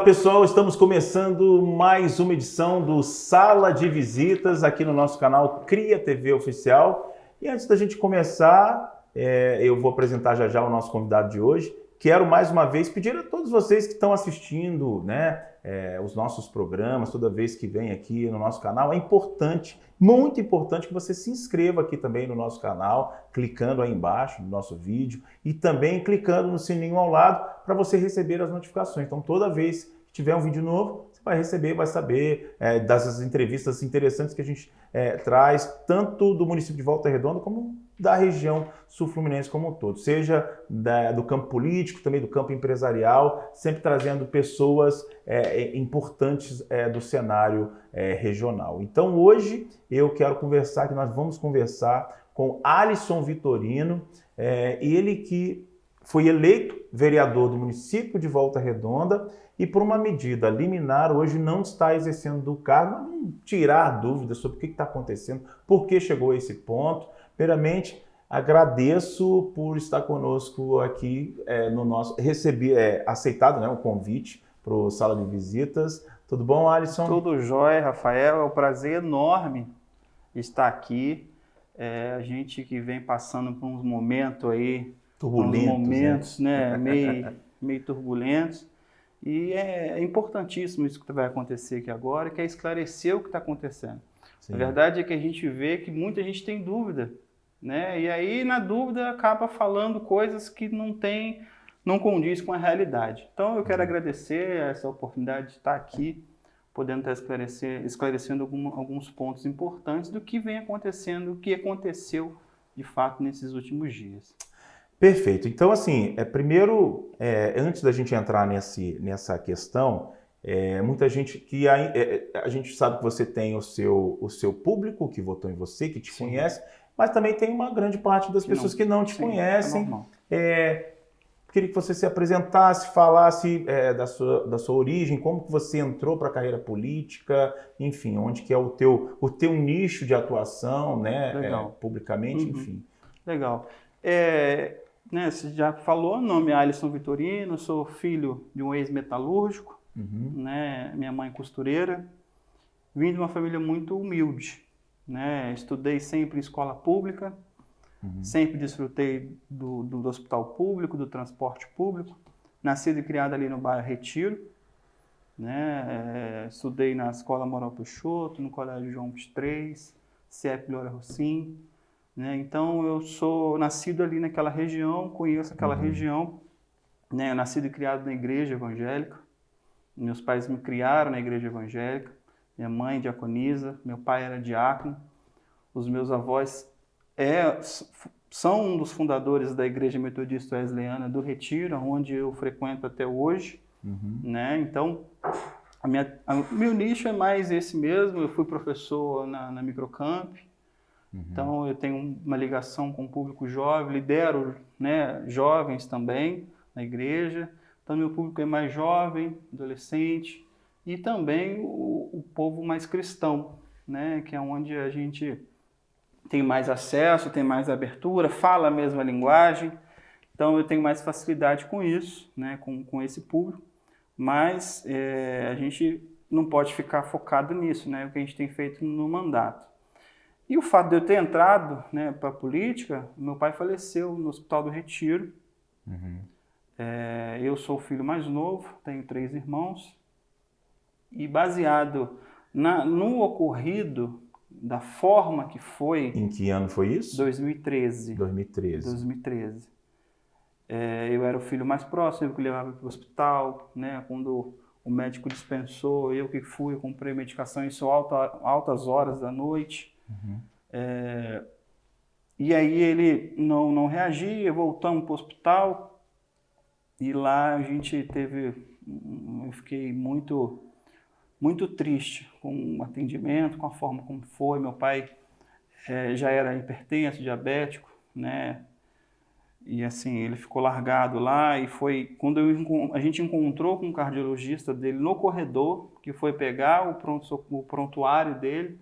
Olá pessoal, estamos começando mais uma edição do Sala de Visitas aqui no nosso canal Cria TV Oficial. E antes da gente começar, eu vou apresentar já o nosso convidado de hoje. Quero mais uma vez pedir a todos vocês que estão assistindo, os nossos programas, toda vez que vem aqui no nosso canal, é importante, muito importante que você se inscreva aqui também no nosso canal, clicando aí embaixo no nosso vídeo e também clicando no sininho ao lado para você receber as notificações. Então toda vez que tiver um vídeo novo, você vai receber, vai saber das entrevistas interessantes que a gente traz, tanto do município de Volta Redonda como da região sul-fluminense como um todo, seja do campo político, também do campo empresarial, sempre trazendo pessoas importantes do cenário regional. Então hoje eu quero conversar, que nós vamos conversar com Alisson Vitorino, ele que foi eleito vereador do município de Volta Redonda e por uma medida liminar hoje não está exercendo do cargo, mas vamos tirar dúvidas sobre o que está acontecendo, por que chegou a esse ponto. Primeiramente, agradeço por estar conosco aqui no nosso... aceitado o convite para o Sala de Visitas. Tudo bom, Alisson? Tudo jóia, Rafael. É um prazer enorme estar aqui. A gente que vem passando por uns momentos aí... Turbulentos, meio turbulentos. E é importantíssimo isso que vai acontecer aqui agora, que é esclarecer o que está acontecendo. Sim. A verdade é que a gente vê que muita gente tem dúvida, né? E aí, na dúvida, acaba falando coisas que não condiz com a realidade. Então, eu quero agradecer essa oportunidade de estar aqui, podendo estar esclarecendo alguns pontos importantes do que vem acontecendo, o que aconteceu, de fato, nesses últimos dias. Perfeito. Então, assim, primeiro, antes da gente entrar nessa questão, muita gente que a gente sabe que você tem o seu público que votou em você, que te conhece, mas também tem uma grande parte das pessoas que não te conhecem. Queria que você se apresentasse, falasse da sua origem, como que você entrou para a carreira política, enfim, onde que é o teu nicho de atuação, publicamente, enfim. Legal. Você já falou, meu nome é Alisson Vitorino, sou filho de um ex-metalúrgico, minha mãe costureira, vim de uma família muito humilde, estudei sempre em escola pública, sempre desfrutei do hospital público, do transporte público, nascido e criado ali no bairro Retiro, estudei na Escola Moral Peixoto, no Colégio João XXIII, CEP Lora Rocim. Então, eu sou nascido ali naquela região, conheço aquela região, nascido e criado na igreja evangélica. Meus pais me criaram na igreja evangélica, minha mãe diaconisa, meu pai era diácono, os meus avós são um dos fundadores da Igreja Metodista Wesleyana do Retiro, onde eu frequento até hoje. Então, meu nicho é mais esse mesmo, eu fui professor na Microcamp. Então, eu tenho uma ligação com o público jovem, lidero jovens também na igreja. Então, meu público é mais jovem, adolescente e também o povo mais cristão, que é onde a gente tem mais acesso, tem mais abertura, fala a mesma linguagem. Então, eu tenho mais facilidade com isso, com esse público. Mas a gente não pode ficar focado nisso, o que a gente tem feito no mandato. E o fato de eu ter entrado para a política, meu pai faleceu no Hospital do Retiro. Eu sou o filho mais novo, tenho 3 irmãos. E baseado no ocorrido, da forma que foi... Em que ano foi isso? 2013. 2013. Eu era o filho mais próximo, eu que levava para o hospital, quando o médico dispensou, eu que fui, eu comprei medicação, isso altas horas da noite. E aí ele não reagia, voltamos para o hospital e lá a gente eu fiquei muito triste com o atendimento, com a forma como foi. Meu pai já era hipertenso, diabético, e assim, ele ficou largado lá e foi quando a gente encontrou com o cardiologista dele no corredor, que foi pegar o prontuário dele.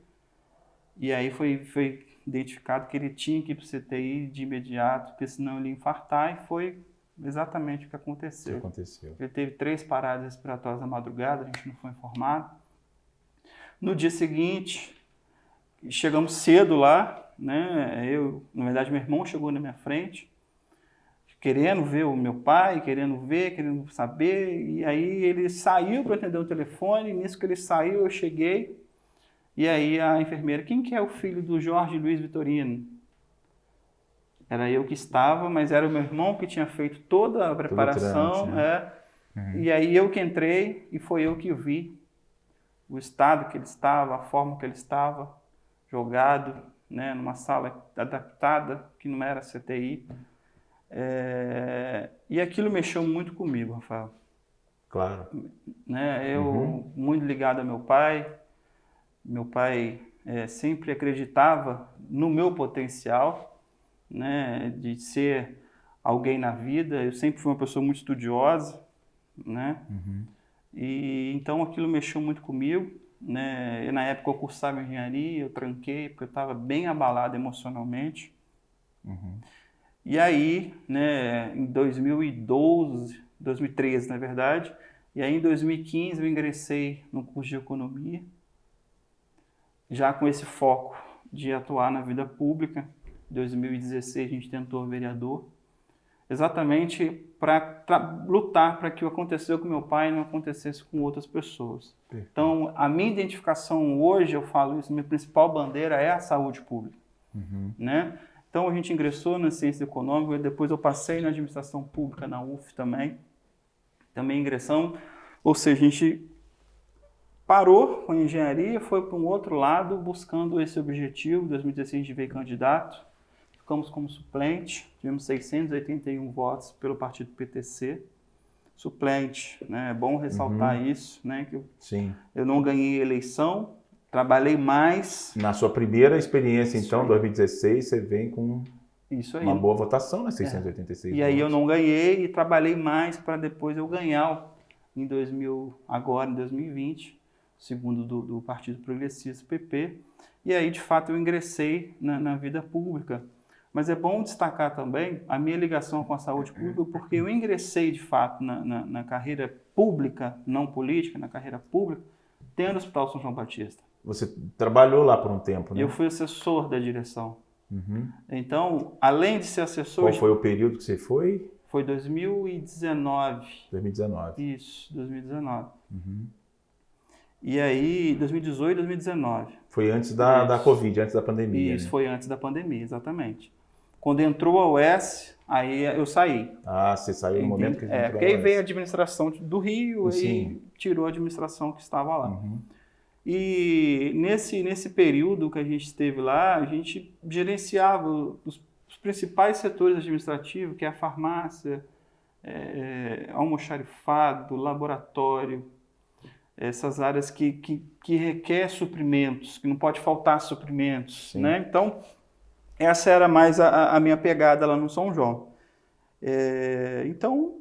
E aí foi identificado que ele tinha que ir para o CTI de imediato, porque senão ele ia infartar, e foi exatamente o que O que aconteceu. aconteceu? Ele teve 3 paradas respiratórias na madrugada, a gente não foi informado. No dia seguinte, chegamos cedo lá, né? Na verdade, meu irmão chegou na minha frente, querendo ver o meu pai, querendo saber, e aí ele saiu para atender o telefone, e nisso que ele saiu, eu cheguei, e aí a enfermeira, quem que é o filho do Jorge Luiz Vitorino? Era eu que estava, mas era o meu irmão que tinha feito toda a preparação, trâmite, né? E aí eu que entrei, e foi eu que vi o estado que ele estava, a forma que ele estava, jogado, né, numa sala adaptada, que não era CTI. E aquilo mexeu muito comigo, Rafael. Claro. Né? Eu, muito ligado ao meu pai sempre acreditava no meu potencial, né, de ser alguém na vida. Eu sempre fui uma pessoa muito estudiosa, né? E então aquilo mexeu muito comigo, né? E na época eu cursava engenharia, eu tranquei porque eu estava bem abalado emocionalmente. E aí, né, em 2013 na verdade, e aí em 2015 eu ingressei no curso de economia, já com esse foco de atuar na vida pública. Em 2016 a gente tentou vereador, exatamente para lutar para que o que aconteceu com meu pai não acontecesse com outras pessoas. Perfeito. Então, a minha identificação hoje, eu falo isso, minha principal bandeira é a saúde pública, né? Então, a gente ingressou na ciência econômica, depois eu passei na administração pública na UF também ingressão, ou seja, a gente parou com a engenharia, foi para um outro lado, buscando esse objetivo. Em 2016 a gente veio candidato, ficamos como suplente, tivemos 681 votos pelo partido PTC, suplente, né? É bom ressaltar isso, né? Que eu não ganhei eleição, trabalhei mais. Na sua primeira experiência, então, 2016, você vem com uma boa votação, né? 686 E aí eu não ganhei e trabalhei mais para depois eu ganhar em 2020, segundo do Partido Progressista, PP. E aí, de fato, eu ingressei na vida pública. Mas é bom destacar também a minha ligação com a saúde pública, porque eu ingressei, de fato, na carreira pública, não política, na carreira pública, tendo o Hospital São João Batista. Você trabalhou lá por um tempo, né? Eu fui assessor da direção. Então, além de ser assessor... Qual foi o período que você foi? Foi 2019. 2019. Isso, 2019. E aí, 2018, 2019. Foi antes da Covid, antes da pandemia. Isso, né? foi antes da pandemia, exatamente. Quando entrou a UES, aí eu saí. Ah, você saiu no momento que a gente entrou. Porque aí veio a administração do Rio Sim. e tirou a administração que estava lá. E nesse período que a gente esteve lá, a gente gerenciava os principais setores administrativos, que é a farmácia, almoxarifado, laboratório, essas áreas que requer suprimentos, que não pode faltar suprimentos, né? Então, essa era mais a minha pegada lá no São João. Então,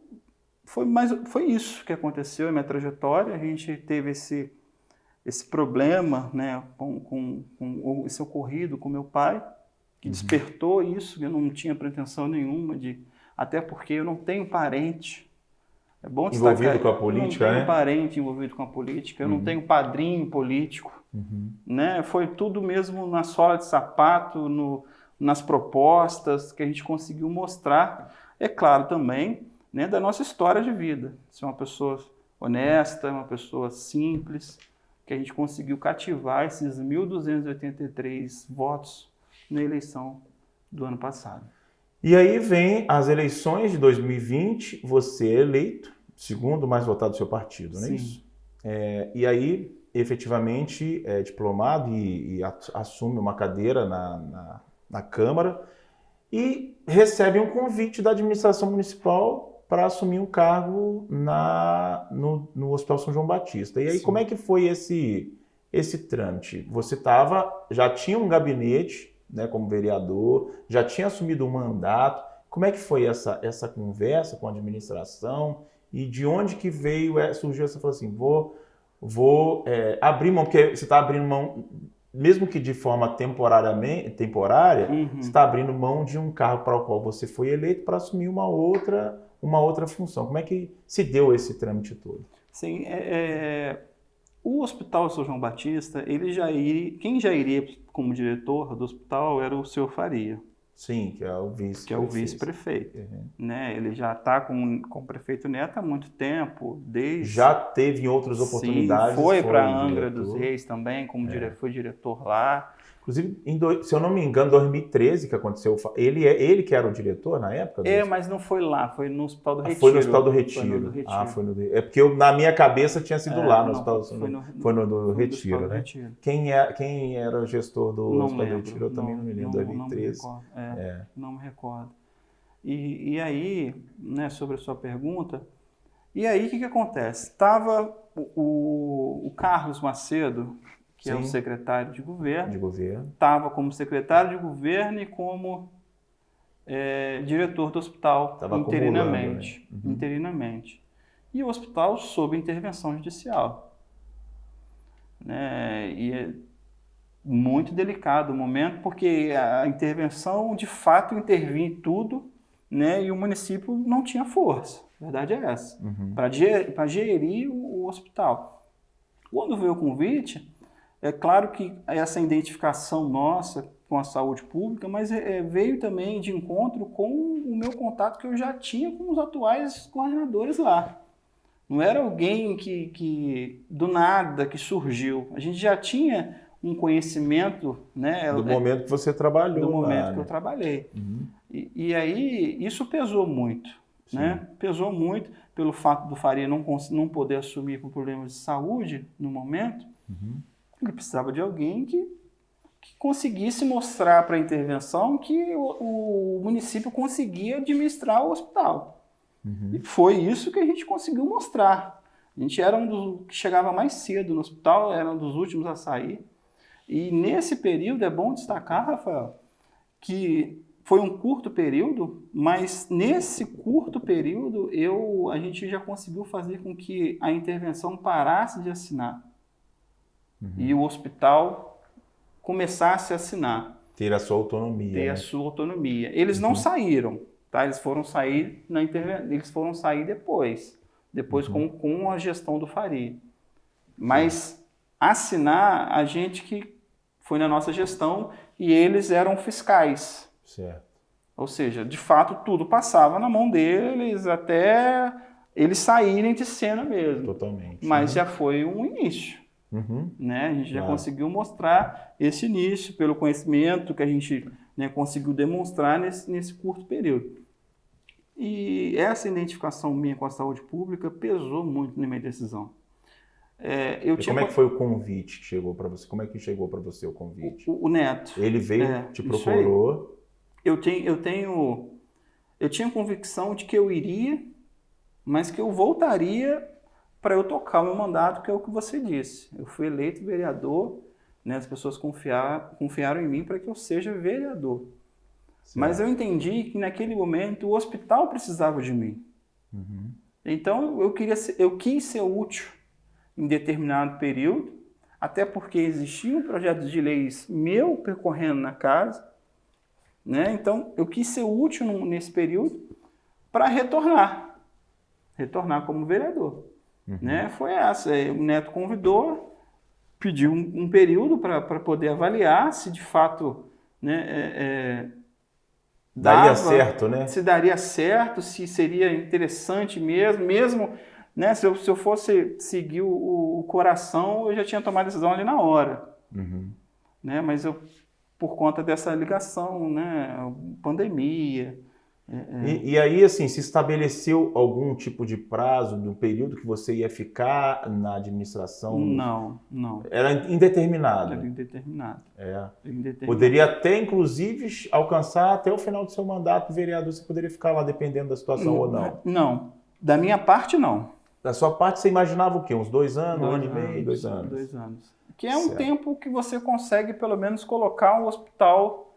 foi isso que aconteceu, a minha trajetória. A gente teve esse problema, né, com esse ocorrido com meu pai, que despertou isso. Eu não tinha pretensão nenhuma até porque eu não tenho parente. É bom destacar, envolvido com a política, eu não tenho parente envolvido com a política, eu não tenho padrinho político, né? Foi tudo mesmo na sola de sapato, nas propostas que a gente conseguiu mostrar. É claro também, né, da nossa história de vida. Ser uma pessoa honesta, uma pessoa simples, que a gente conseguiu cativar esses 1.283 votos na eleição do ano passado. E aí vem as eleições de 2020, você é eleito, segundo mais votado do seu partido, não é isso? E aí, efetivamente, é diplomado e assume uma cadeira na Câmara e recebe um convite da administração municipal para assumir um cargo no Hospital São João Batista. E aí, como é que foi esse trâmite? Você já tinha um gabinete, né, como vereador, já tinha assumido um mandato. Como é que foi essa conversa com a administração e de onde que surgiu você falou assim, vou abrir mão, porque você está abrindo mão, mesmo que de forma temporária, você está abrindo mão de um cargo para o qual você foi eleito para assumir uma outra uma outra função. Como é que se deu esse trâmite todo? Sim, o Hospital São João Batista, quem já iria como diretor do hospital era o senhor Faria. Sim, que é o vice-prefeito. Que é o vice-prefeito. Né? Ele já está com o prefeito Neto há muito tempo, desde... Já teve em outras oportunidades. Sim, foi para Angra dos Reis também, como foi diretor lá. Inclusive, se eu não me engano, em 2013 que aconteceu, ele que era o diretor na época? Mas não foi lá, foi no Hospital do Retiro. Foi no Hospital do Retiro. Foi no É porque na minha cabeça tinha sido lá no Hospital do Retiro, né? Quem era o gestor do Hospital do Retiro? Eu também não me lembro, 2013. Não me recordo. E aí, né, sobre a sua pergunta, e aí o que acontece? Estava o Carlos Macedo, que é o secretário de governo, estava como secretário de governo e como diretor do hospital, interinamente. Né? Interinamente. E o hospital sob intervenção judicial. Né? E é muito delicado o momento, porque a intervenção, de fato, intervinha em tudo, né? E o município não tinha força. A verdade é essa. Para gerir o hospital. Quando veio o convite... É claro que essa identificação nossa com a saúde pública, mas veio também de encontro com o meu contato que eu já tinha com os atuais coordenadores lá. Não era alguém que do nada que surgiu. A gente já tinha um conhecimento, né? Do momento que você trabalhou. Do momento que eu trabalhei. E aí isso pesou muito. Né? Pesou muito pelo fato do Faria não poder assumir por problemas de saúde no momento. Ele precisava de alguém que conseguisse mostrar para a intervenção que o município conseguia administrar o hospital. E foi isso que a gente conseguiu mostrar. A gente era um dos que chegava mais cedo no hospital, era um dos últimos a sair. E nesse período, é bom destacar, Rafael, que foi um curto período, mas nesse curto período a gente já conseguiu fazer com que a intervenção parasse de assinar. E o hospital começasse a assinar. Ter a sua autonomia. Ter a sua autonomia. Eles não saíram, tá? Eles foram sair eles foram sair depois com a gestão do Faria. Mas assinar, a gente que foi na nossa gestão e eles eram fiscais. Certo. Ou seja, de fato, tudo passava na mão deles até eles saírem de cena mesmo. Totalmente. Mas já foi um início. Né? A gente já conseguiu mostrar esse início pelo conhecimento que a gente, né, conseguiu demonstrar nesse curto período. E essa identificação minha com a saúde pública pesou muito na minha decisão. Como é que foi o convite que chegou para você? Como é que chegou para você o convite? O Neto. Ele veio, te procurou? Eu tinha convicção de que eu iria, mas que eu voltaria para eu tocar o meu mandato, que é o que você disse. Eu fui eleito vereador, né, as pessoas confiaram em mim para que eu seja vereador. Certo. Mas eu entendi que naquele momento o hospital precisava de mim. Então eu quis ser útil em determinado período, até porque existiam projetos de leis meu percorrendo na casa, né? Então eu quis ser útil nesse período para retornar como vereador. Né? Foi essa. O Neto convidou, pediu um período para poder avaliar se de fato, né, daria certo, né? Se daria certo, se seria interessante mesmo, né? Se eu fosse seguir o coração, eu já tinha tomado a decisão ali na hora. Né? Mas por conta dessa ligação, né, pandemia. E aí, assim, se estabeleceu algum tipo de prazo do período que você ia ficar na administração? Não. Era indeterminado? Era indeterminado. Poderia até, inclusive, alcançar até o final do seu mandato, vereador, você poderia ficar lá dependendo da situação ou não? Não. Da minha parte, não. Da sua parte, você imaginava o quê? Uns 2 anos, 1 ano e meio, 2 anos? 2 anos. Que é um tempo que você consegue, pelo menos, colocar um hospital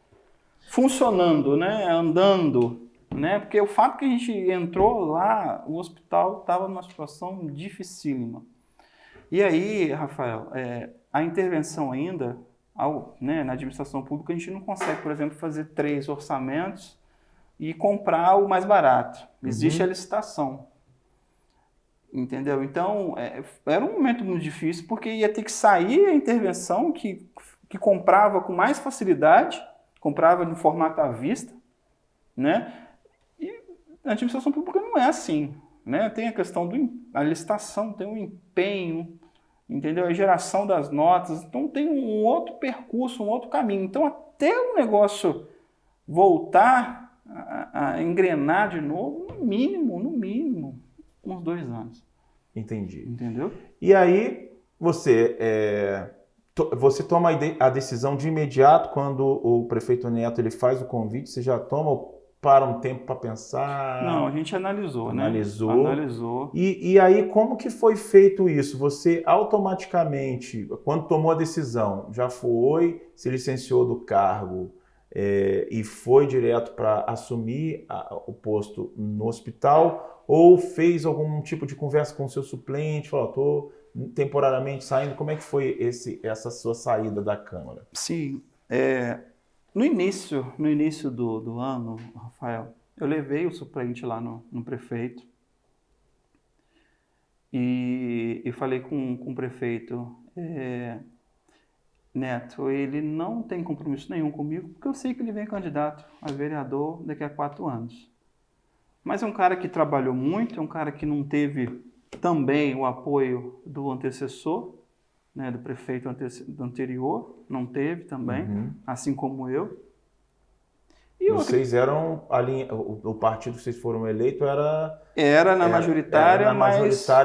funcionando, né? Andando. Né? Porque o fato que a gente entrou lá, o hospital estava numa situação dificílima. E aí, Rafael, a intervenção ainda, né, na administração pública, a gente não consegue, por exemplo, fazer 3 orçamentos, e comprar o mais barato. Existe a licitação. Entendeu? Então, era um momento muito difícil, porque ia ter que sair a intervenção que comprava com mais facilidade, comprava no formato à vista, né? E a administração pública não é assim, né? Tem a questão da licitação, tem o empenho, entendeu? A geração das notas, então tem um outro percurso, um outro caminho. Então, até o negócio voltar a engrenar de novo, no mínimo, uns 2 anos. Entendi. Entendeu? E aí, você toma a decisão de imediato quando o prefeito Neto ele faz o convite, você já toma ou para um tempo para pensar? Não, a gente analisou, né? Analisou. E aí, como que foi feito isso? Você automaticamente, quando tomou a decisão, já se licenciou do cargo e foi direto para assumir o posto no hospital, ou fez algum tipo de conversa com o seu suplente, falou, estou temporariamente saindo? Como é que foi essa sua saída da Câmara? Sim, no início do ano, Rafael, eu levei o suplente lá no prefeito e falei com o prefeito, Neto, ele não tem compromisso nenhum comigo, porque eu sei que ele vem candidato a vereador daqui a 4 anos. Mas é um cara que trabalhou muito, é um cara que não teve também o apoio do antecessor, né, do prefeito do anterior, não teve também, assim como eu. E vocês eram, o partido que vocês foram eleitos era na majoritária,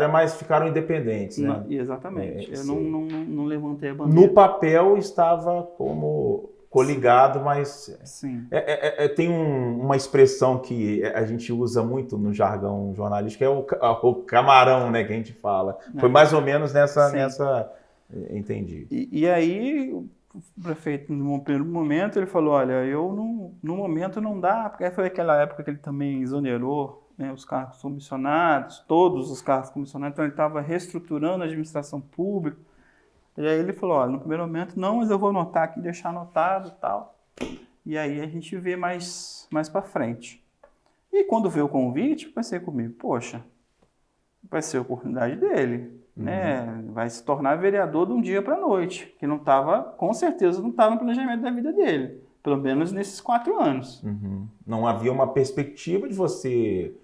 mas ficaram independentes, né? Exatamente, eu não levantei a bandeira. No papel estava como coligado, mas sim. Tem uma expressão que a gente usa muito no jargão jornalístico, é o camarão, né, que a gente fala. Foi mais ou menos nessa entendi. E aí o prefeito, no primeiro momento, ele falou, olha, no momento não dá, porque foi aquela época que ele também exonerou, né, os cargos comissionados, todos os cargos comissionados, então ele estava reestruturando a administração pública. E aí ele falou, olha, no primeiro momento não, mas eu vou anotar aqui, deixar anotado e tal. E aí a gente vê mais para frente. E quando veio o convite, eu pensei comigo, poxa, vai ser a oportunidade dele, né? Vai se tornar vereador de um dia para a noite, que com certeza não estava no planejamento da vida dele, pelo menos nesses 4 anos. Não havia uma perspectiva de você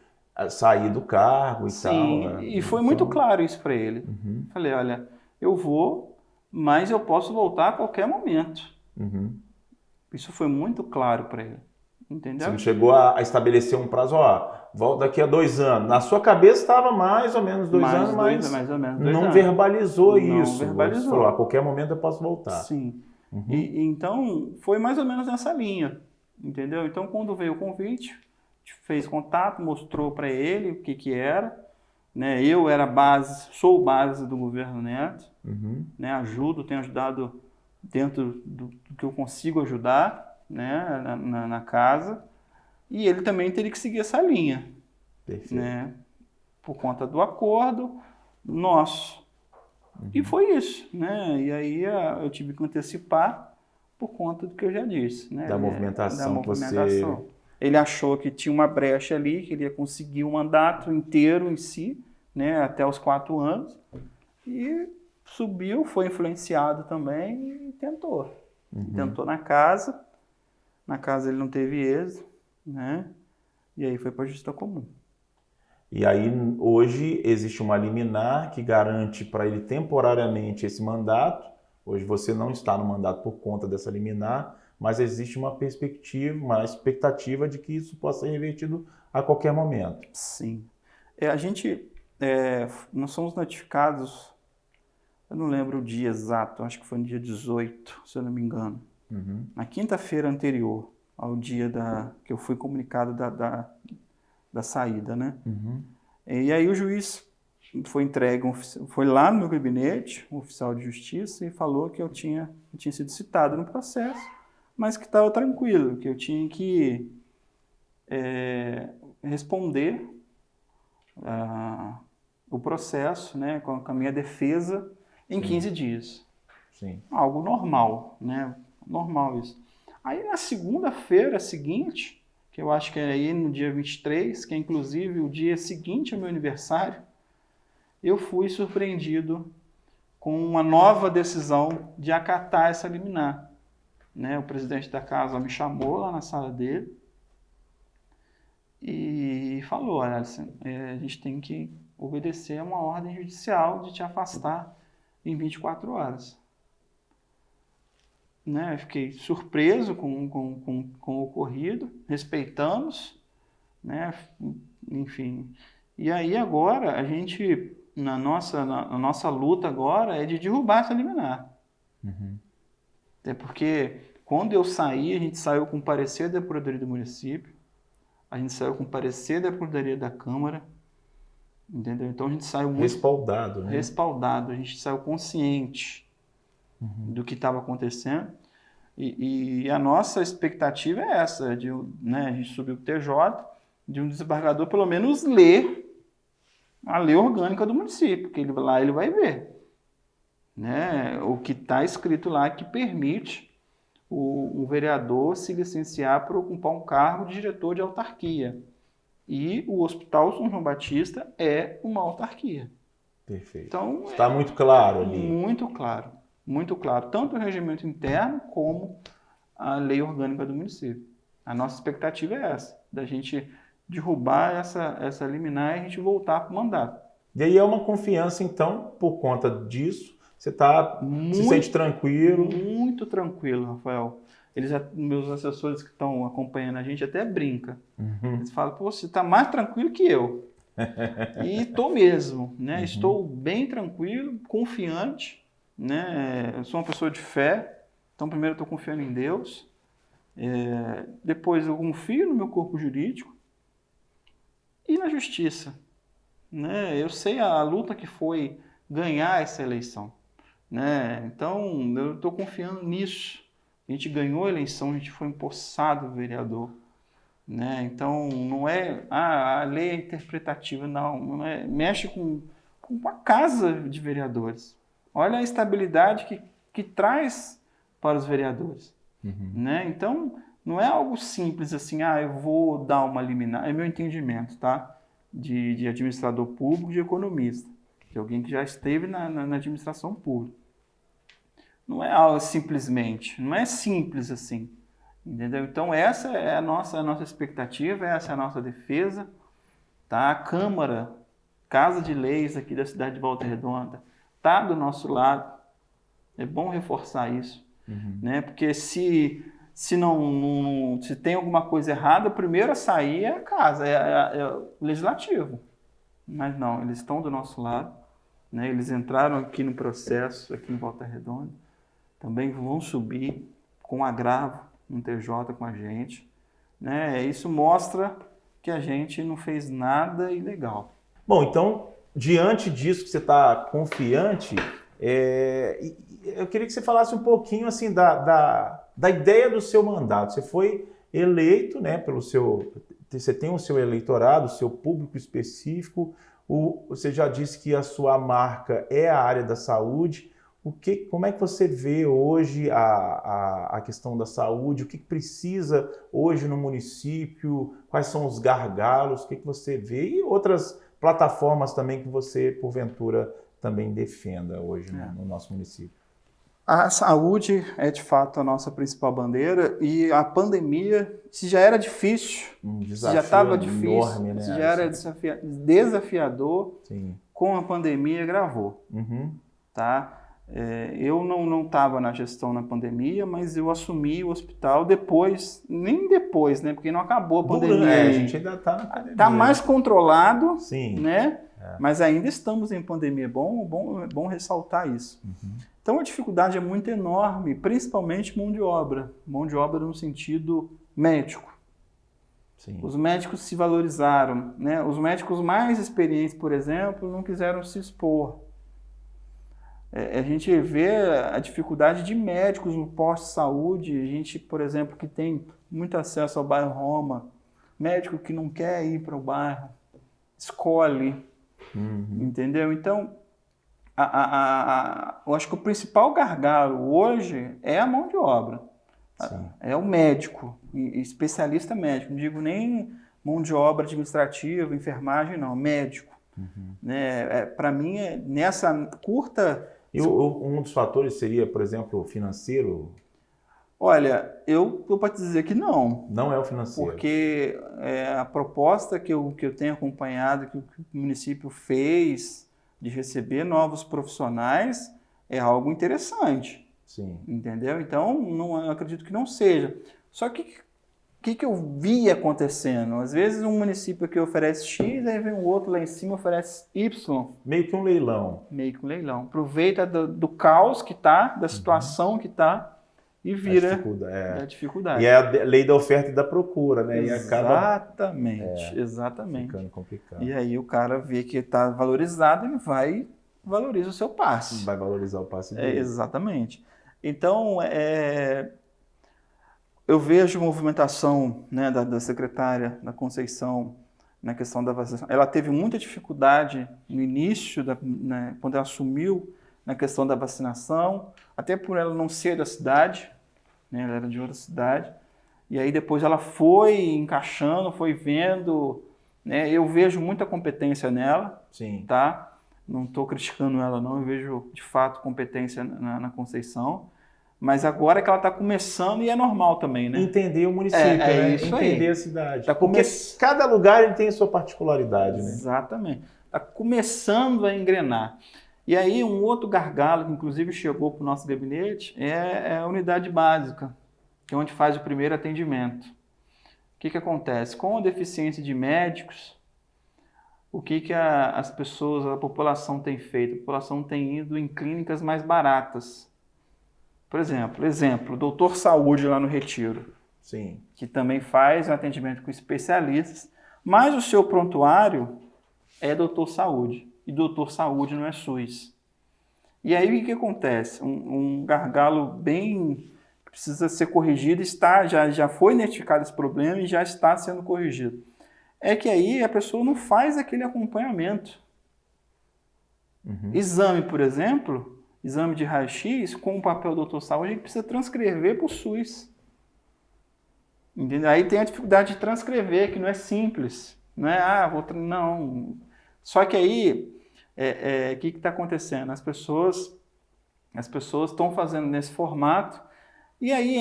sair do cargo e tal. Sim, e foi muito claro isso para ele. Falei, olha, eu vou, mas eu posso voltar a qualquer momento. Isso foi muito claro para ele, entendeu? Você não chegou a estabelecer um prazo, volta daqui a 2 anos. Na sua cabeça estava mais ou menos 2 anos, mas mais ou menos 2 não anos. verbalizou isso. Não verbalizou. Você falou, a qualquer momento eu posso voltar. Sim. E então, foi mais ou menos nessa linha, entendeu? Então, quando veio o convite, a gente fez contato, mostrou para ele o que era, né? Eu sou base do governo Neto, né? Tenho ajudado dentro do que eu consigo ajudar, né? na casa, e ele também teria que seguir essa linha. Perfeito. Né? Por conta do acordo nosso. E foi isso, né? E aí eu tive que antecipar por conta do que eu já disse, né? Da movimentação. Ele achou que tinha uma brecha ali, que ele ia conseguir o mandato inteiro em si, né? Até os 4 anos. E subiu, foi influenciado também e tentou. Tentou na casa. Na casa ele não teve êxito, né? E aí foi para a Justiça Comum. E aí, hoje, existe uma liminar que garante para ele temporariamente esse mandato. Hoje você não está no mandato por conta dessa liminar, mas existe uma expectativa de que isso possa ser revertido a qualquer momento. Sim. Nós somos notificados, eu não lembro o dia exato, acho que foi no dia 18, se eu não me engano. Na quinta-feira anterior ao dia que eu fui comunicado da saída, né? E aí o juiz foi lá no meu gabinete, um oficial de justiça, e falou que eu tinha sido citado no processo, mas que estava tranquilo, que eu tinha que responder o processo, né, com a minha defesa em 15 dias. Sim. Algo normal, né? Normal isso. Aí na segunda-feira seguinte, que eu acho que é aí no dia 23, que é inclusive o dia seguinte ao meu aniversário, eu fui surpreendido com uma nova decisão de acatar essa liminar. Né? O presidente da casa me chamou lá na sala dele e falou, olha, assim, a gente tem que obedecer a uma ordem judicial de te afastar em 24 horas. Né? Eu fiquei surpreso com o ocorrido, respeitamos, né? Enfim. E aí agora, a gente, na nossa luta agora é de derrubar essa liminar. Uhum. Até porque quando eu saí, a gente saiu com parecer da Procuradoria do Município, a gente saiu com parecer da Procuradoria da Câmara, entendeu? Então a gente saiu muito Respaldado, né? respaldado, a gente saiu consciente do que estava acontecendo. E a nossa expectativa é essa, né, a gente subiu o TJ, de um desembargador pelo menos ler a lei orgânica do município, porque lá ele vai ver. Né, o que está escrito lá que permite o vereador se licenciar para ocupar um cargo de diretor de autarquia. E o Hospital São João Batista é uma autarquia. Perfeito. Então, está muito claro ali. Muito claro. Muito claro. Tanto o regimento interno como a lei orgânica do município. A nossa expectativa é essa, da gente derrubar essa liminar e a gente voltar para o mandato. E aí é uma confiança, então, por conta disso, você se sente tranquilo? Muito tranquilo, Rafael. Meus assessores que estão acompanhando a gente até brincam. Eles falam, pô, você está mais tranquilo que eu. E estou mesmo, né? Estou bem tranquilo, confiante, né? Eu sou uma pessoa de fé, então primeiro eu estou confiando em Deus, depois eu confio no meu corpo jurídico e na justiça, né? Eu sei a luta que foi ganhar essa eleição, né? Então eu estou confiando nisso. A gente ganhou a eleição, a gente foi empossado vereador, né? Então não é a lei é interpretativa, não é, mexe com uma casa de vereadores. Olha a estabilidade que traz para os vereadores, né? Então não é algo simples assim, eu vou dar uma liminar, é meu entendimento, tá? De administrador público, de economista, de alguém que já esteve na administração pública. Não é algo simplesmente, não é simples assim, entendeu? Então essa é a nossa expectativa, essa é a nossa defesa, tá? A Câmara, Casa de Leis aqui da cidade de Volta Redonda, tá do nosso lado. É bom reforçar isso, né? Porque se tem alguma coisa errada, o primeiro a sair é a casa, é o legislativo. Mas não, eles estão do nosso lado, né? Eles entraram aqui no processo, aqui em Volta Redonda, também vão subir com agravo no TJ com a gente, né? Isso mostra que a gente não fez nada ilegal. Bom, então, diante disso que você está confiante, eu queria que você falasse um pouquinho assim da ideia do seu mandato. Você foi eleito, né, você tem o seu eleitorado, o seu público específico, você já disse que a sua marca é a área da saúde. Como é que você vê hoje a questão da saúde? O que precisa hoje no município? Quais são os gargalos? O que você vê? E outras plataformas também que você, porventura, também defenda hoje no nosso município. A saúde é, de fato, a nossa principal bandeira e a pandemia, se já era difícil, se já estava difícil, enorme, né? se já era desafiador, Sim. Com a pandemia gravou, tá? Eu não estava na gestão na pandemia, mas eu assumi o hospital nem depois, né? Porque não acabou a pandemia. A gente ainda está na pandemia. Está mais controlado, sim, né? Mas ainda estamos em pandemia. É bom ressaltar isso. Então a dificuldade é muito enorme, principalmente mão de obra. Mão de obra no sentido médico. Sim. Os médicos se valorizaram, né? Os médicos mais experientes, por exemplo, não quiseram se expor. A gente vê a dificuldade de médicos no posto de saúde, a gente, por exemplo, que tem muito acesso ao bairro Roma, médico que não quer ir para o bairro, escolhe, entendeu? Então, eu acho que o principal gargalo hoje é a mão de obra. Sim. É o médico, especialista médico, não digo nem mão de obra administrativa, enfermagem, não, médico. Né? Para mim, nessa curta... E um dos fatores seria, por exemplo, financeiro? Olha, eu posso dizer que não. Não é o financeiro. Porque a proposta que eu tenho acompanhado, que o município fez de receber novos profissionais, é algo interessante. Sim. Entendeu? Então, eu acredito que não seja. Só que o que eu vi acontecendo? Às vezes um município que oferece X, aí vem um outro lá em cima oferece Y. Meio que um leilão. Meio que um leilão. Aproveita do caos que está, da situação que está, e vira a dificuldade. E é a lei da oferta e da procura, né? Exatamente, exatamente. Ficando complicado. E aí o cara vê que está valorizado, ele vai e valoriza o seu passe. Vai valorizar o passe dele. Exatamente. Então, eu vejo movimentação, né, da secretária da Conceição na questão da vacinação. Ela teve muita dificuldade no início, né, quando ela assumiu, na questão da vacinação, até por ela não ser da cidade, né, ela era de outra cidade, e aí depois ela foi encaixando, foi vendo, né, eu vejo muita competência nela. Sim. Tá? Não estou criticando ela não, eu vejo de fato competência na Conceição, mas agora que ela está começando, e é normal também, né? Entender o município, né? Entender a cidade. Porque cada lugar ele tem a sua particularidade, né? Exatamente. Está começando a engrenar. E aí um outro gargalo, que inclusive chegou para o nosso gabinete, é a unidade básica, que é onde faz o primeiro atendimento. O que acontece? Com a deficiência de médicos, o que as pessoas, a população tem feito? A população tem ido em clínicas mais baratas. Por exemplo, o Doutor Saúde lá no Retiro. Sim. Que também faz um atendimento com especialistas, mas o seu prontuário é Doutor Saúde. E Doutor Saúde não é SUS. E aí o que acontece? Um gargalo bem que precisa ser corrigido, já foi identificado esse problema e já está sendo corrigido. É que aí a pessoa não faz aquele acompanhamento. Exame, por exemplo, exame de raio-x, com o papel do Doutor Saúde, a gente precisa transcrever para o SUS. Entendeu? Aí tem a dificuldade de transcrever, que não é simples. Não é, não. Só que aí, o que está acontecendo? As pessoas estão fazendo nesse formato e aí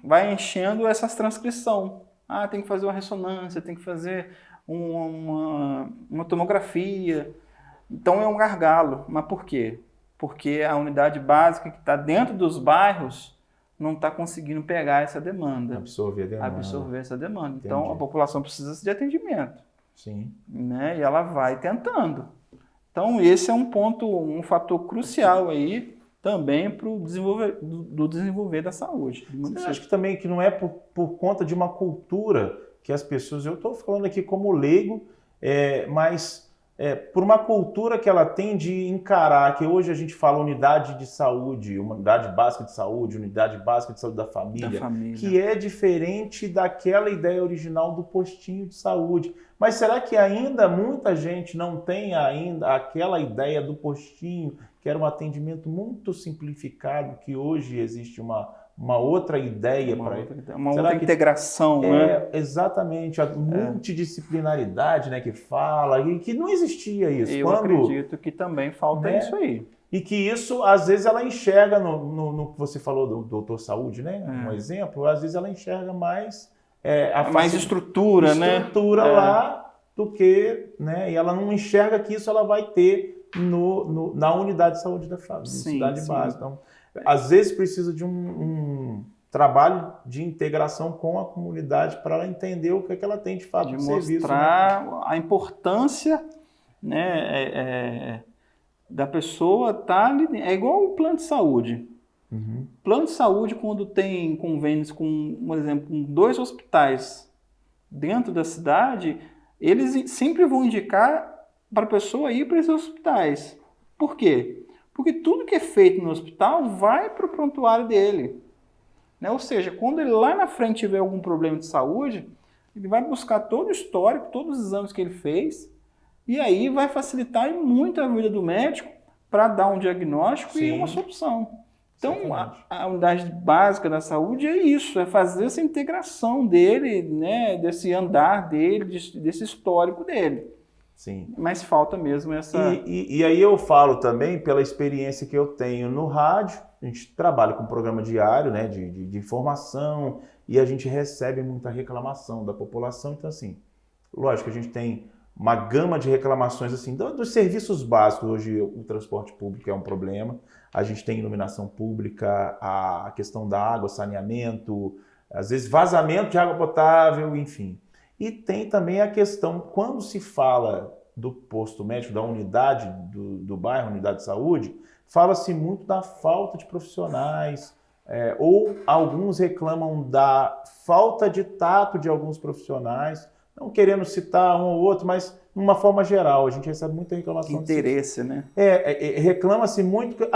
vai enchendo essas transcrições. Tem que fazer uma ressonância, tem que fazer uma tomografia. Então é um gargalo. Mas por quê? Porque a unidade básica que está dentro dos bairros não está conseguindo pegar essa demanda. Absorver essa demanda. Entendi. Então a população precisa de atendimento. Sim. Né? E ela vai tentando. Então esse é um fator crucial aí também para o desenvolver da saúde. Eu acho que também que não é por conta de uma cultura que as pessoas... Eu estou falando aqui como leigo, mas por uma cultura que ela tem de encarar, que hoje a gente fala unidade de saúde, unidade básica de saúde, unidade básica de saúde da família, que é diferente daquela ideia original do postinho de saúde. Mas será que ainda muita gente não tem ainda aquela ideia do postinho, que era um atendimento muito simplificado, que hoje existe uma outra ideia para ele? Uma outra integração, né? Exatamente, a multidisciplinaridade, né, que fala, e que não existia isso. Eu acredito que também falta isso aí. E que isso, às vezes, ela enxerga no que você falou do Doutor Saúde, né? Um exemplo, às vezes ela enxerga mais... mais estrutura, né? Estrutura lá do que... né? E ela não enxerga que isso ela vai ter na unidade de saúde da família, unidade básica. Então, às vezes precisa de um trabalho de integração com a comunidade para ela entender o que ela tem de fato de no serviço. Mostrar a importância, né, da pessoa estar ali. É igual o plano de saúde. Plano de saúde, quando tem convênios com, por exemplo, com 2 hospitais dentro da cidade, eles sempre vão indicar para a pessoa ir para esses hospitais. Por quê? Porque tudo que é feito no hospital vai para o prontuário dele. Né? Ou seja, quando ele lá na frente tiver algum problema de saúde, ele vai buscar todo o histórico, todos os exames que ele fez, e aí vai facilitar muito a vida do médico para dar um diagnóstico e uma solução. Então, a unidade básica da saúde é isso, é fazer essa integração dele, né, desse andar dele, desse histórico dele. Sim. Mas falta mesmo essa... E aí eu falo também pela experiência que eu tenho no rádio. A gente trabalha com um programa diário, né, de informação, e a gente recebe muita reclamação da população. Então, assim, lógico, a gente tem uma gama de reclamações assim, dos serviços básicos. Hoje o transporte público é um problema. A gente tem iluminação pública, a questão da água, saneamento, às vezes vazamento de água potável, enfim. E tem também a questão, quando se fala do posto médico, da unidade do bairro, unidade de saúde, fala-se muito da falta de profissionais, ou alguns reclamam da falta de tato de alguns profissionais, não querendo citar um ou outro, mas de uma forma geral, a gente recebe muita reclamação. Interesse, né? Reclama-se muito.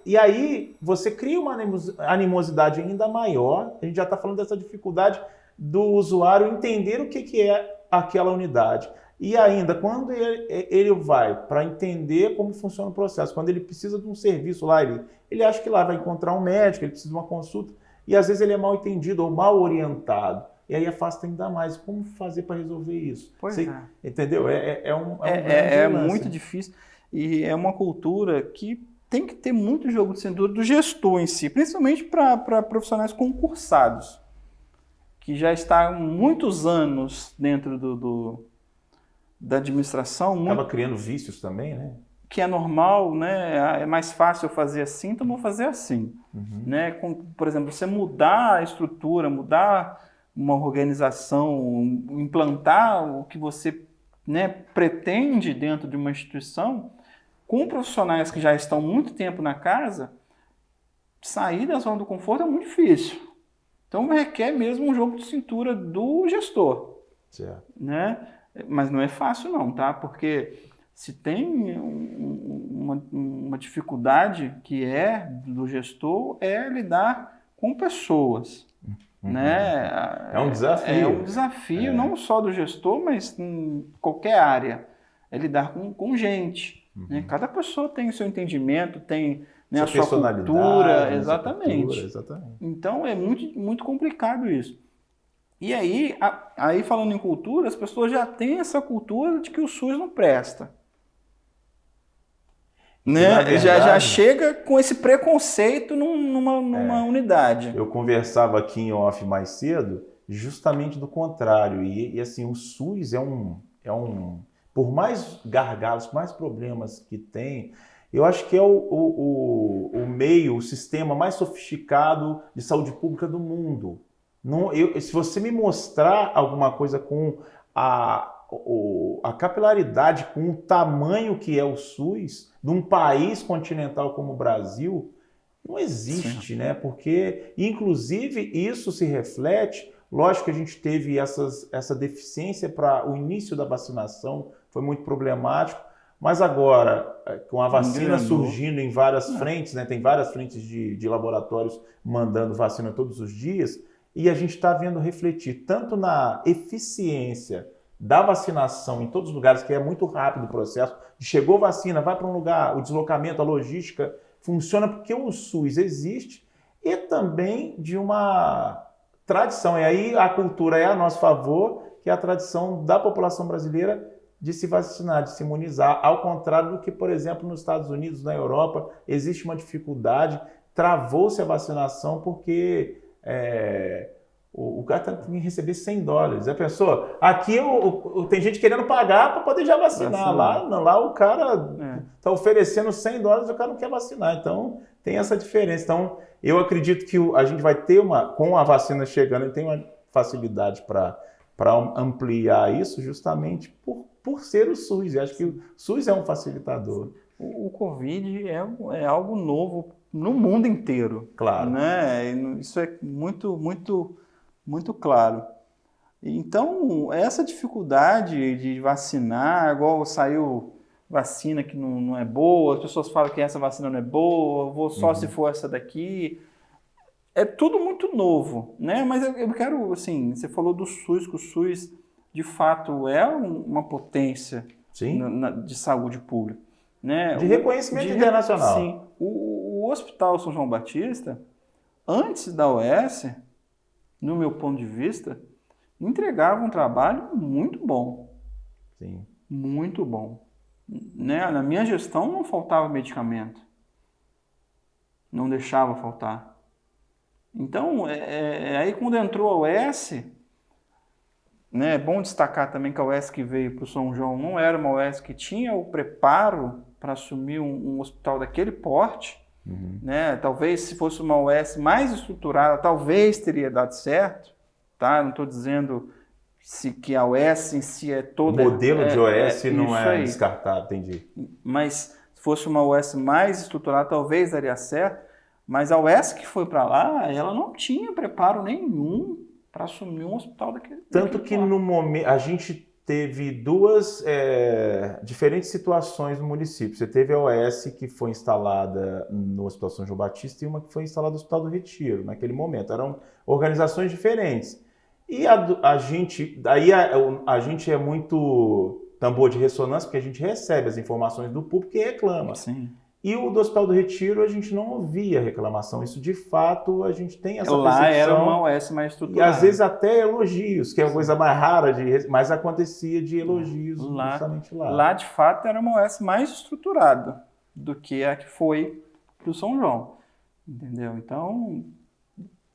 E aí você cria uma animosidade ainda maior. A gente já está falando dessa dificuldade do usuário entender o que é aquela unidade. E ainda, quando ele vai para entender como funciona o processo, quando ele precisa de um serviço lá, ele acha que lá vai encontrar um médico, ele precisa de uma consulta, e às vezes ele é mal entendido ou mal orientado. E aí afasta ainda mais. Como fazer para resolver isso? Pois entendeu? É muito difícil. E é uma cultura que tem que ter muito jogo de cintura do gestor em si, principalmente para profissionais concursados, que já está há muitos anos dentro da administração. Acaba criando vícios também, né? Que é normal, né? É mais fácil eu fazer assim, então eu vou fazer assim. Uhum. Né? Por exemplo, você mudar a estrutura, mudar uma organização, implantar o que você, né, pretende dentro de uma instituição, com profissionais que já estão muito tempo na casa, sair da zona do conforto é muito difícil. Então requer mesmo um jogo de cintura do gestor. Certo. Né? Mas não é fácil não, tá? Porque se tem uma dificuldade que é do gestor, é lidar com pessoas. Uhum. Né? É um desafio. É um desafio não só do gestor, mas em qualquer área. É lidar com gente. Uhum. Né? Cada pessoa tem o seu entendimento, tem, né, a sua personalidade, cultura. Exatamente. Cultura, exatamente. Então é muito, muito complicado isso. E aí falando em cultura, as pessoas já têm essa cultura de que o SUS não presta. Né? Verdade, já chega com esse preconceito numa unidade. Eu conversava aqui em off mais cedo, justamente do contrário. E assim, o SUS por mais gargalos, mais problemas que tem, eu acho que é o meio, o sistema mais sofisticado de saúde pública do mundo. Se você me mostrar alguma coisa com a capilaridade, com o tamanho que é o SUS, de um país continental como o Brasil, não existe, né? Porque, inclusive, isso se reflete. Lógico que a gente teve essa deficiência para o início da vacinação, foi muito problemático, mas agora, com a vacina surgindo em várias frentes, né? Tem várias frentes de laboratórios mandando vacina todos os dias, e a gente está vendo refletir tanto na eficiência da vacinação em todos os lugares, que é muito rápido o processo. Chegou vacina, vai para um lugar, o deslocamento, a logística funciona porque o SUS existe, e também de uma tradição. E aí a cultura é a nosso favor, que é a tradição da população brasileira de se vacinar, de se imunizar, ao contrário do que, por exemplo, nos Estados Unidos, na Europa, existe uma dificuldade, travou-se a vacinação porque o cara tem que receber $100. Já pensou? Aqui tem gente querendo pagar para poder já vacinar. Lá o cara está oferecendo $100 e o cara não quer vacinar. Então, tem essa diferença. Então, eu acredito que a gente vai ter com a vacina chegando, tem uma facilidade para ampliar isso justamente por ser o SUS. Eu acho que o SUS é um facilitador. O Covid é algo novo no mundo inteiro. Claro. Né? Isso é muito, muito, muito claro. Então, essa dificuldade de vacinar, igual saiu vacina que não é boa, as pessoas falam que essa vacina não é boa, vou só se for essa daqui. É tudo muito novo, né? Mas eu quero, assim, você falou do SUS, que o SUS, de fato, é uma potência de saúde pública. Né? De reconhecimento internacional. Sim. O Hospital São João Batista, antes da OS, no meu ponto de vista, entregava um trabalho muito bom. Sim. Muito bom. Né? Na minha gestão não faltava medicamento. Não deixava faltar. Então, aí quando entrou a OS, né, é bom destacar também que a OS que veio para o São João não era uma OS que tinha o preparo para assumir um hospital daquele porte. Né? Talvez se fosse uma OS mais estruturada, talvez teria dado certo. Tá? Não estou dizendo que a OS em si é toda... O modelo de OS não é aí. descartado, entendi. Mas se fosse uma OS mais estruturada, talvez daria certo. Mas a OS que foi para lá, ela não tinha preparo nenhum para assumir um hospital daquele. Tanto que no momento a gente teve duas diferentes situações no município. Você teve a OS que foi instalada no Hospital São João Batista e uma que foi instalada no Hospital do Retiro, naquele momento. Eram organizações diferentes. E a gente é muito tambor de ressonância, porque a gente recebe as informações do público e reclama. Sim. E o do Hospital do Retiro, a gente não ouvia reclamação. Isso, de fato, a gente tem essa percepção. Lá era uma OS mais estruturada. E, às vezes, até elogios, que é a coisa mais rara, mas acontecia de elogios justamente lá. Lá, de fato, era uma OS mais estruturada do que a que foi para o São João. Entendeu? Então,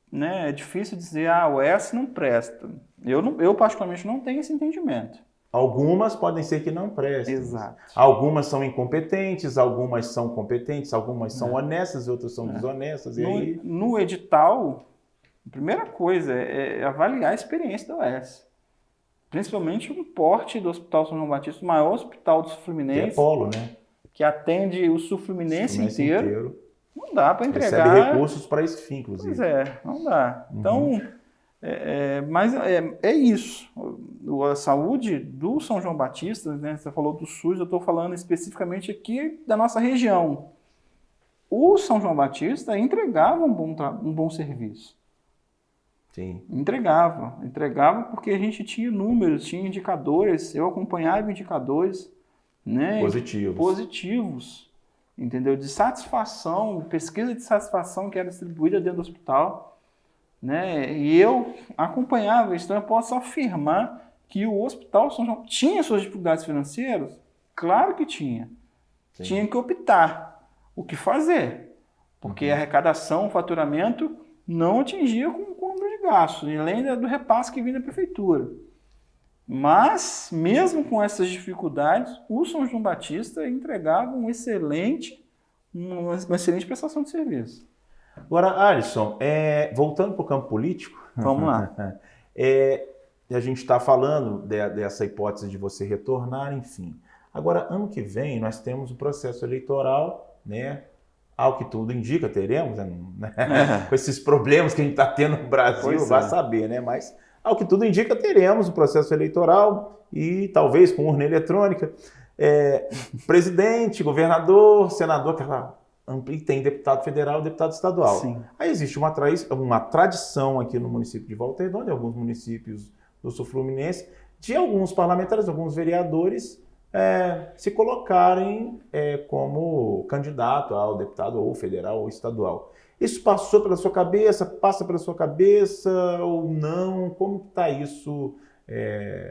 né, é difícil dizer, a OS não presta. Eu, particularmente, não tenho esse entendimento. Algumas podem ser que não prestem. Exato. Algumas são incompetentes, algumas são competentes, algumas são honestas, outras são desonestas. E no edital, a primeira coisa é avaliar a experiência da OS. Principalmente o porte do Hospital São João Batista, o maior hospital do Sul Fluminense. Que é polo, né? Que atende o Sul Fluminense inteiro. Não dá para entregar. Recebe recursos para isso, inclusive. Pois é, não dá. Então, mas é isso. A saúde do São João Batista, né? Você falou do SUS, eu estou falando especificamente aqui da nossa região. O São João Batista entregava um bom serviço. Sim. Entregava porque a gente tinha números, tinha indicadores, eu acompanhava indicadores, né, positivos, entendeu? De satisfação, pesquisa de satisfação que era distribuída dentro do hospital, né? E eu acompanhava isso, então eu posso afirmar que o Hospital São João tinha suas dificuldades financeiras? Claro que tinha. Sim. Tinha que optar o que fazer, porque a arrecadação, o faturamento não atingia com o número de gastos, além do repasse que vinha da prefeitura. Mas, mesmo com essas dificuldades, o São João Batista entregava uma excelente prestação de serviço. Agora, Alisson, voltando para o campo político, vamos lá. A gente está falando dessa hipótese de você retornar, enfim. Agora, ano que vem, nós temos o processo eleitoral, né? Ao que tudo indica, teremos, né? Com esses problemas que a gente está tendo no Brasil, vai saber, né? Mas, ao que tudo indica, teremos o processo eleitoral e talvez com urna eletrônica. Presidente, governador, senador, tem deputado federal e deputado estadual. Sim. Aí existe uma tradição aqui no município de Volta Redonda, em alguns municípios do Sul Fluminense, de alguns parlamentares, alguns vereadores se colocarem como candidato ao deputado ou federal ou estadual. Isso passou pela sua cabeça, passa pela sua cabeça ou não? Como está isso?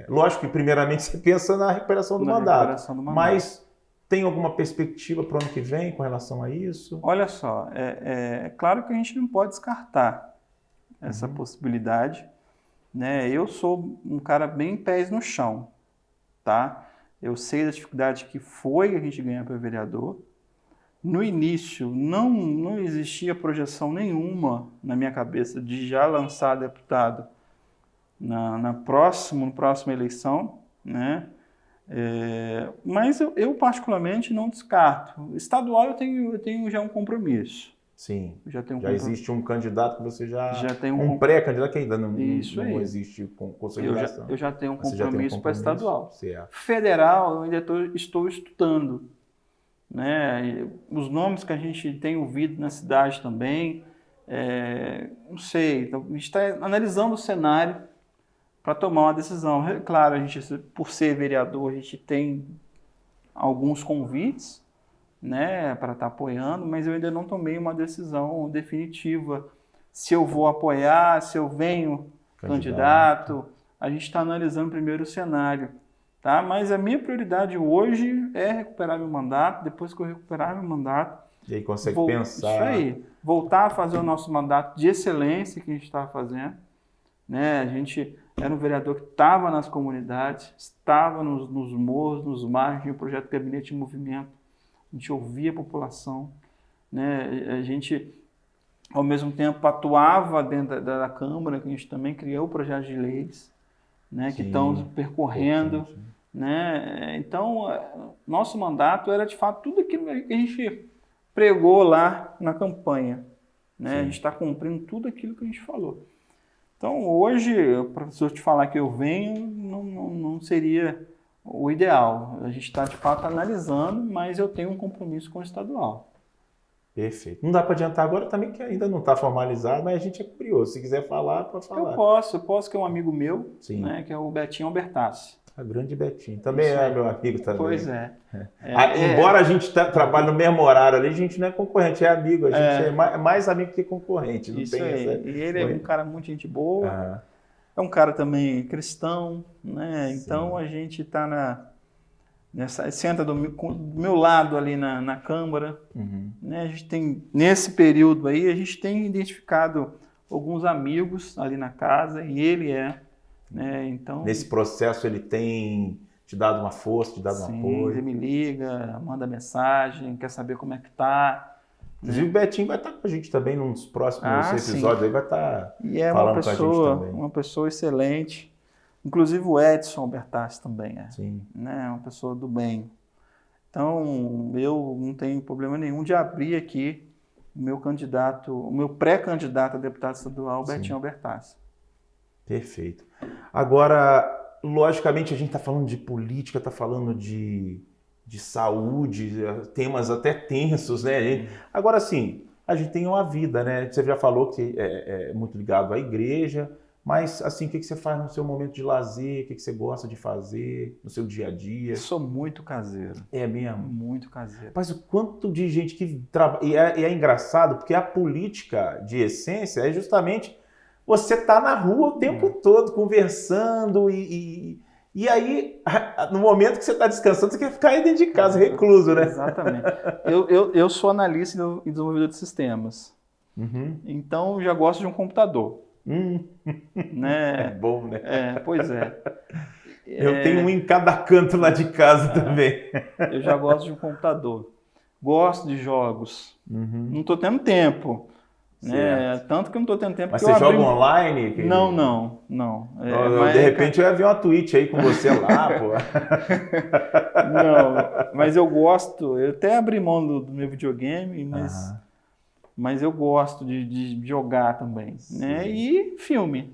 Lógico que primeiramente você pensa na recuperação do mandato, mas tem alguma perspectiva para o ano que vem com relação a isso? Olha só, é claro que a gente não pode descartar essa possibilidade, né? Eu sou um cara bem pés no chão, tá? Eu sei da dificuldade que foi a gente ganhar para vereador. No início, não existia projeção nenhuma na minha cabeça de já lançar deputado na próxima eleição, né? Mas eu particularmente não descarto. Estadual eu tenho já um compromisso. Sim, já existe um candidato que você já tem um pré-candidato que ainda não existe com consolidação. Eu já tenho um compromisso para estadual. Certo. Federal eu ainda estou estudando, né? Os nomes que a gente tem ouvido na cidade também, não sei, então, a gente está analisando o cenário para tomar uma decisão. Claro, a gente, por ser vereador, a gente tem alguns convites, né, para estar apoiando, mas eu ainda não tomei uma decisão definitiva se eu vou apoiar, se eu venho candidato. A gente está analisando primeiro o cenário, tá? Mas a minha prioridade hoje é recuperar meu mandato. Depois que eu recuperar meu mandato, E aí consegue pensar. Isso aí, voltar a fazer o nosso mandato de excelência que a gente estava fazendo, né? A gente era um vereador que estava nas comunidades, estava nos morros, nos margens, tinha o projeto Gabinete em Movimento, a gente ouvia a população, né? A gente, ao mesmo tempo, atuava dentro da Câmara, que a gente também criou projetos de leis, né? Que estão percorrendo, né? Então, nosso mandato era, de fato, tudo aquilo que a gente pregou lá na campanha, né? A gente está cumprindo tudo aquilo que a gente falou. Então, hoje, se eu te falar que eu venho, não seria o ideal. A gente está, de fato, analisando, mas eu tenho um compromisso com o estadual. Perfeito. Não dá para adiantar agora também, que ainda não está formalizado, mas a gente é curioso. Se quiser falar, pode falar. Eu posso, que é um amigo meu, né, que é o Betinho Albertassi. A grande Betinho. Também é meu amigo também. Pois é. Embora a gente trabalhe no mesmo horário ali, a gente não é concorrente, é amigo. A gente é mais amigo que concorrente. Não Isso tem aí. essa... E ele é um cara muito gente boa. É um cara também cristão, né? Então a gente está senta do meu lado ali na Câmara. Né? A gente tem, nesse período aí, a gente tem identificado alguns amigos ali na casa, e ele né? Então, nesse processo ele tem te dado uma força, te dado um apoio? Ele me liga, manda mensagem, quer saber como é que tá. Inclusive o Betinho vai estar com a gente também nos próximos episódios, aí vai estar falando com a gente também. Uma pessoa excelente. Inclusive o Edson Albertassi também né? Uma pessoa do bem. Então, eu não tenho problema nenhum de abrir aqui o meu pré-candidato a deputado estadual, Betinho Albertassi. Perfeito. Agora, logicamente, a gente está falando de política, está falando de saúde, temas até tensos, né? Agora, sim, a gente tem uma vida, né? Você já falou que é muito ligado à igreja, mas, assim, o que você faz no seu momento de lazer? O que você gosta de fazer no seu dia a dia? Eu sou muito caseiro. É mesmo? Muito caseiro. Mas o quanto de gente que trabalha... E é engraçado, porque a política, de essência, é justamente... Você tá na rua o tempo todo, conversando, e aí, no momento que você está descansando, você quer ficar aí dentro de casa, recluso, né? Exatamente. Eu sou analista e desenvolvedor de sistemas. Então, já gosto de um computador. Né? É bom, né? Pois é. Eu tenho um em cada canto lá de casa também. Eu já gosto de um computador. Gosto de jogos. Não estou tendo tempo. Né? Tanto que eu não estou tendo tempo. Mas você joga online? Não. De repente eu ia ver uma tweet aí com você lá, pô. Não, mas eu gosto. Eu até abri mão do meu videogame, mas eu gosto de jogar também. Né? E filme.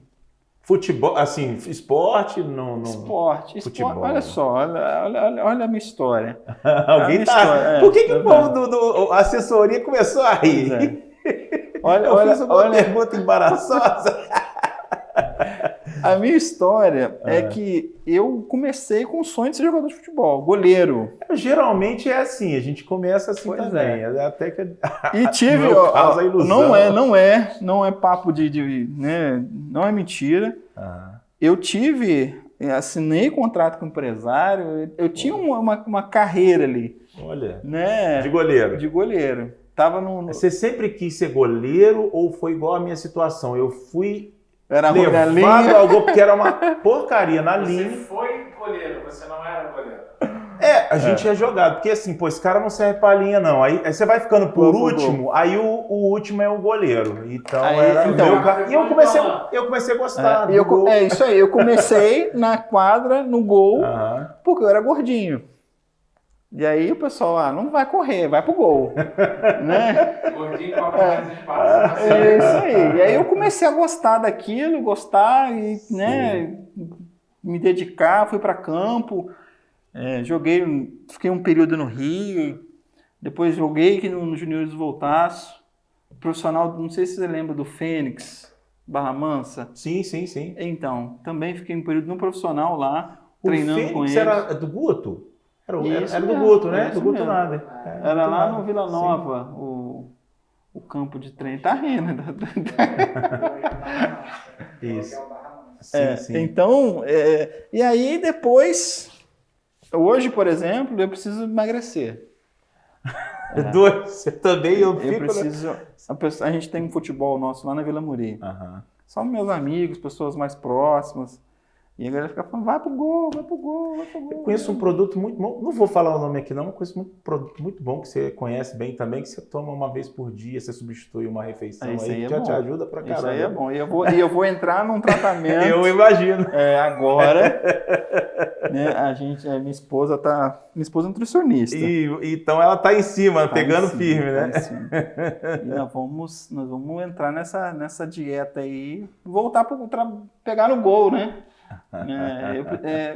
Futebol, assim, esporte? Esporte. Futebol. Olha só, olha a minha história. Alguém tá... Por que o povo da assessoria começou a rir? Eu fiz uma pergunta embaraçosa. A minha história é que eu comecei com o sonho de ser jogador de futebol, goleiro. Geralmente é assim, a gente começa assim também. Até que e tive, causa ilusão. Não é papo né, não é mentira. Eu assinei contrato com o empresário, eu tinha uma carreira ali. Olha, né, de goleiro. De goleiro. Tava Você sempre quis ser goleiro ou foi igual a minha situação? Eu fui levado ao gol porque era uma porcaria na linha. Você foi goleiro, você não era goleiro. A gente é jogado, porque assim, esse cara não serve pra linha não. Aí você vai ficando por último, aí o último é o goleiro. Então, e eu comecei a gostar do gol. É isso aí, eu comecei na quadra, no gol, porque eu era gordinho. E aí o pessoal, não vai correr, vai pro gol. Né? Gordinho com mais espaço. É isso aí. E aí eu comecei a gostar daquilo, e né, me dedicar, fui para campo, fiquei um período no Rio, depois joguei aqui no Juniores do Voltaço, profissional, não sei se você lembra do Fênix, Barra Mansa. Sim. Então, também fiquei um período no profissional lá, treinando com eles. Era do Guto? Isso era do mesmo, Guto, né? isso Do Guto mesmo. Nader. Era lá no Nader. Vila Sim. Nova, o campo de trem. Tá rindo. Isso. Sim, sim. Então, e aí depois, hoje, por exemplo, eu preciso emagrecer. Dois, eu também, eu Eu fico... preciso. A gente tem um futebol nosso lá na Vila Muri. Aham. São meus amigos, pessoas mais próximas. E a galera fica falando, vai pro gol, vai pro gol, vai pro gol. Eu conheço um produto muito bom, não vou falar o nome aqui não, mas conheço um produto muito bom que você conhece bem também, que você toma uma vez por dia, você substitui uma refeição Isso aí, aí é já bom. te ajuda pra caramba. Isso aí é bom. E eu vou entrar num tratamento Eu imagino. agora. Né, minha esposa é nutricionista. Então ela tá em cima, Tá pegando em cima, firme, tá né? em cima. E nós vamos entrar nessa dieta aí, voltar para pegar no gol, né?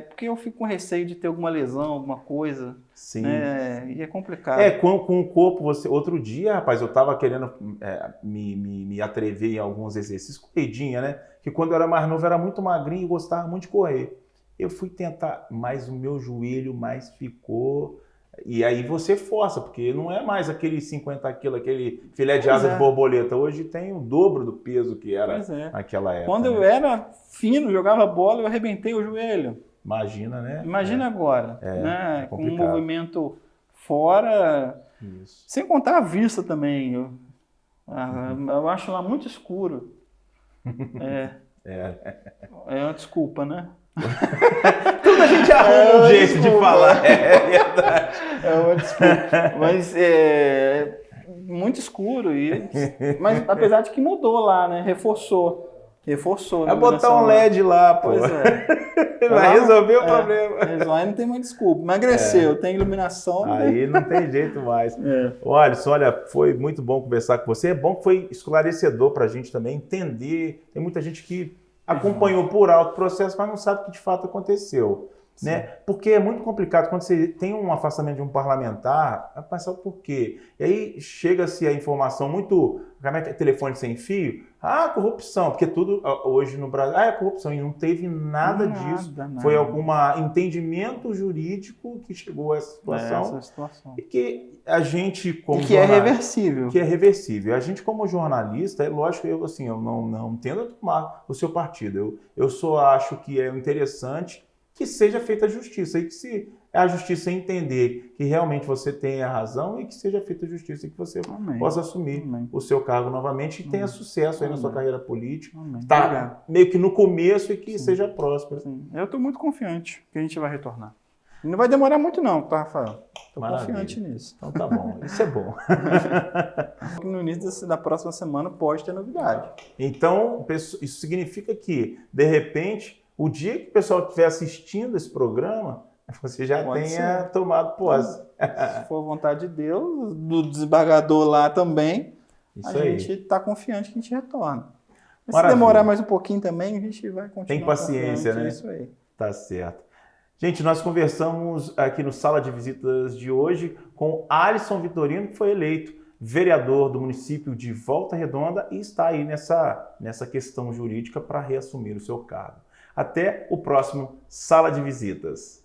Porque eu fico com receio de ter alguma lesão, alguma coisa. Sim. Né? E é complicado. Com o corpo, outro dia, rapaz, eu tava querendo me atrever em alguns exercícios, corridinha, né? Que quando eu era mais novo, eu era muito magrinho e gostava muito de correr. Eu fui tentar, mas o meu joelho mais ficou... E aí você força, porque não é mais aquele 50 quilos, aquele filé de asa de borboleta. Hoje tem o dobro do peso que era naquela época. Quando eu era fino, jogava bola, eu arrebentei o joelho. Imagina, né? Imagina agora, né? É Com um complicado. movimento fora, Isso. sem contar a vista também. Eu acho lá muito escuro. É uma desculpa, né? Tudo a gente arruma um jeito de falar. É verdade. É uma desculpa. Mas é muito escuro. Mas apesar de que mudou lá, né? Reforçou. É botar um LED lá, pô. Pois é. Vai resolver o problema. Aí não tem mais desculpa. Emagreceu, tem iluminação. Aí não tem jeito mais. Olha, foi muito bom conversar com você. É bom que foi esclarecedor pra gente também entender. Tem muita gente que acompanhou por alto o processo, mas não sabe o que de fato aconteceu. Né? Porque é muito complicado quando você tem um afastamento de um parlamentar, vai passar o porquê. E aí chega-se a informação muito... telefone sem fio, corrupção, porque tudo hoje no Brasil, é corrupção, e não teve nada disso. Foi algum entendimento jurídico que chegou a essa situação. E que a gente, como que é reversível. Que é reversível. A gente, como jornalista, é lógico, eu não tendo a tomar o seu partido. Eu só acho que é interessante que seja feita a justiça, e que se a justiça entender que realmente você tem a razão, e que seja feita a justiça e que você possa assumir o seu cargo novamente e tenha sucesso aí na sua carreira política. Está meio que no começo e que seja próspero. Eu estou muito confiante que a gente vai retornar. Não vai demorar muito não, tá, Rafael? Estou confiante nisso. Então tá bom, isso é bom. No início da próxima semana pode ter novidade. Então, isso significa que, de repente, o dia que o pessoal estiver assistindo esse programa, você já tenha tomado posse. Se for vontade de Deus, do desembargador lá também, a gente está confiante que a gente retorna. Mas se demorar mais um pouquinho também, a gente vai continuar. Tem paciência, né? Isso aí. Tá certo. Gente, nós conversamos aqui no Sala de Visitas de hoje com Alisson Vitorino, que foi eleito vereador do município de Volta Redonda e está aí nessa questão jurídica para reassumir o seu cargo. Até o próximo Sala de Visitas.